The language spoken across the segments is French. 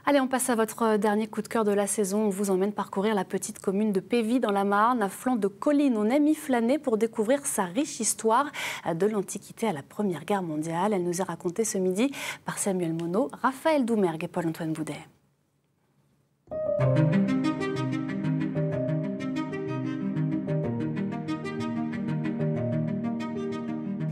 Allez, on passe à votre dernier coup de cœur de la saison. On vous emmène parcourir la petite commune de Pévy dans la Marne. À flanc de collines, on aime y flâner pour découvrir sa riche histoire de l'Antiquité à la Première Guerre mondiale. Elle nous est racontée ce midi par Samuel Monod, Raphaël Doumergue et Paul-Antoine Boudet.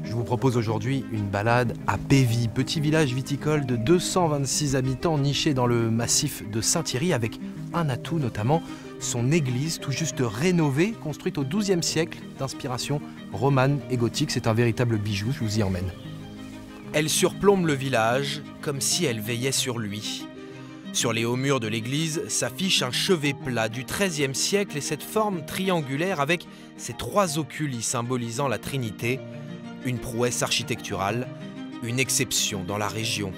Je vous propose aujourd'hui une balade à Pévy, petit village viticole de 226 habitants niché dans le massif de Saint-Thierry avec un atout notamment, son église tout juste rénovée, construite au XIIe siècle d'inspiration romane et gothique. C'est un véritable bijou, je vous y emmène. Elle surplombe le village comme si elle veillait sur lui. Sur les hauts murs de l'église s'affiche un chevet plat du XIIIe siècle et cette forme triangulaire avec ses trois oculis symbolisant la Trinité. Une prouesse architecturale, une exception dans la région.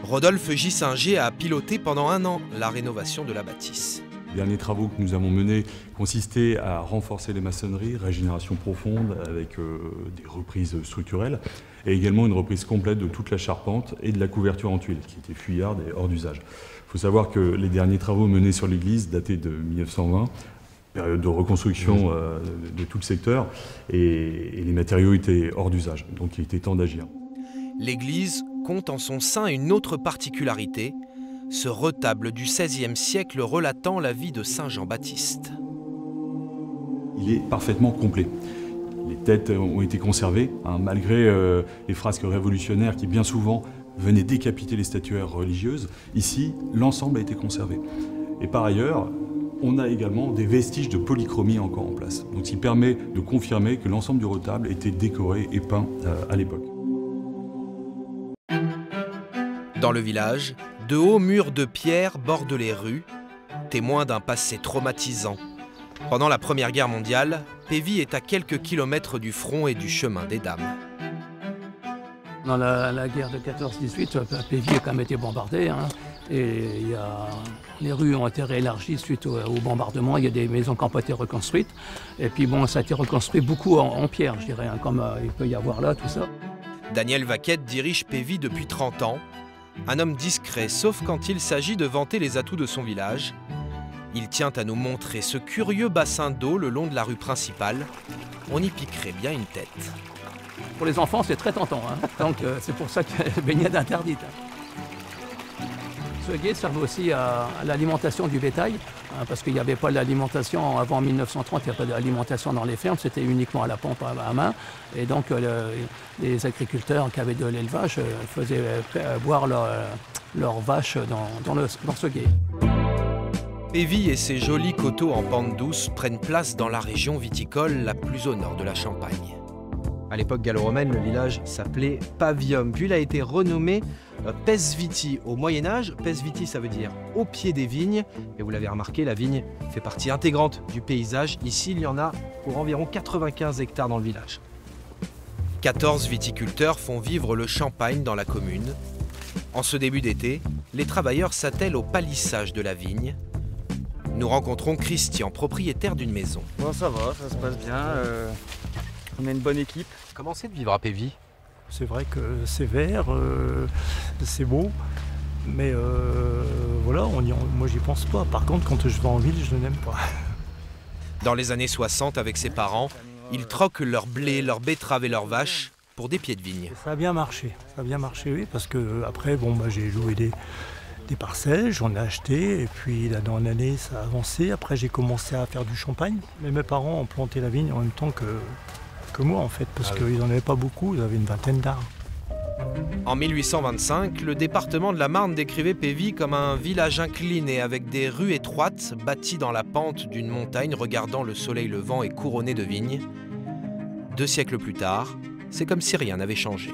Rodolphe Gissinger a piloté pendant 1 an la rénovation de la bâtisse. Les derniers travaux que nous avons menés consistaient à renforcer les maçonneries, régénération profonde avec des reprises structurelles et également une reprise complète de toute la charpente et de la couverture en tuiles qui était fuyarde et hors d'usage. Il faut savoir que les derniers travaux menés sur l'église dataient de 1920, période de reconstruction de tout le secteur, et les matériaux étaient hors d'usage, donc il était temps d'agir. L'église compte en son sein une autre particularité, ce retable du XVIe siècle relatant la vie de Saint Jean-Baptiste. Il est parfaitement complet. Les têtes ont été conservées, malgré les frasques révolutionnaires qui bien souvent venaient décapiter les statuaires religieuses. Ici, l'ensemble a été conservé. Et par ailleurs, on a également des vestiges de polychromie encore en place, donc ce qui permet de confirmer que l'ensemble du retable était décoré et peint à l'époque. Dans le village, de hauts murs de pierre bordent les rues, témoins d'un passé traumatisant. Pendant la Première Guerre mondiale, Pévy est à quelques kilomètres du front et du chemin des Dames. Dans la guerre de 14-18, Pévy a quand même été bombardée. Et les rues ont été réélargies suite au bombardement. Il y a des maisons qui n'ont pas été reconstruites. Et puis bon, ça a été reconstruit beaucoup en pierre, je dirais, comme il peut y avoir là, tout ça. Daniel Vaquette dirige Pévy depuis 30 ans. Un homme discret, sauf quand il s'agit de vanter les atouts de son village. Il tient à nous montrer ce curieux bassin d'eau le long de la rue principale. On y piquerait bien une tête. Pour les enfants, c'est très tentant. Donc c'est pour ça que la baignade est interdite. Ce gué servait aussi à l'alimentation du bétail, parce qu'il n'y avait pas d'alimentation avant 1930, il n'y a pas d'alimentation dans les fermes, c'était uniquement à la pompe à main. Et donc les agriculteurs qui avaient de l'élevage faisaient boire leurs vaches dans ce gué. Pévy et ses jolis coteaux en pente douce prennent place dans la région viticole la plus au nord de la Champagne. À l'époque gallo-romaine, le village s'appelait Pavium, puis il a été renommé Pesviti au Moyen-Âge. Pesviti, ça veut dire au pied des vignes. Et vous l'avez remarqué, la vigne fait partie intégrante du paysage. Ici, il y en a pour environ 95 hectares dans le village. 14 viticulteurs font vivre le champagne dans la commune. En ce début d'été, les travailleurs s'attellent au palissage de la vigne. Nous rencontrons Christian, propriétaire d'une maison. Bon, ça va, ça se passe bien. On a une bonne équipe. Comment c'est de vivre à Pévy? C'est vrai que c'est vert, c'est beau, mais voilà, moi j'y pense pas. Par contre, quand je vais en ville, je n'aime pas. Dans les années 60, avec ses parents, ils troquent leur blé, leurs betteraves et leurs vaches pour des pieds de vigne. Ça a bien marché, oui, parce que après, j'ai loué des parcelles, j'en ai acheté, et puis là, dans l'année, ça a avancé. Après, j'ai commencé à faire du champagne, mais mes parents ont planté la vigne en même temps que moi en fait, parce qu'ils n'en avaient pas beaucoup, ils avaient une vingtaine d'arbres. En 1825, le département de la Marne décrivait Pévy comme un village incliné avec des rues étroites bâties dans la pente d'une montagne regardant le soleil levant et couronné de vignes. 2 siècles plus tard, c'est comme si rien n'avait changé.